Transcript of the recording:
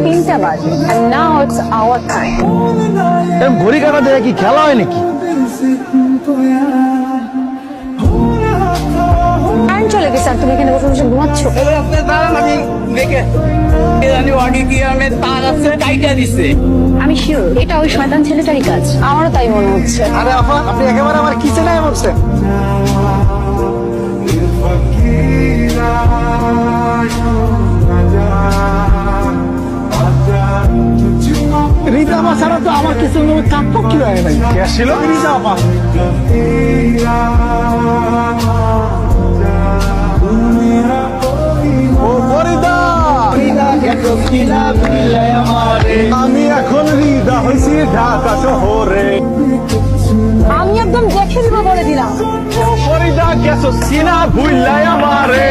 তিনটা বাজে and now it's our time. ঘড়ি কাটা দেয় কি খেলা হয় নাকি? টাইম চলে গেছে আর তুমি এখানে বসে বসে ঘুমাচ্ছ। আমি শিওর এটা ওই শয়তান ছেলেটারই কাজ, আমারও তাই মনে হচ্ছে। আরে আপা, আপনি একেবারে আমার কিচেনে বসছেন। রিজা আপা ছাড়া তো আমার কিছু কাপ্য কি হয় নাই। কে ছিল রিজা আপা? ও ফরিদা, আমি এখন রিদা হয়েছি ঢাকা শহরে। আমি একদম দেখে দিব বলে দিলাম। ও ফরিদা গেছো সিনা ভুইলাই আমারে।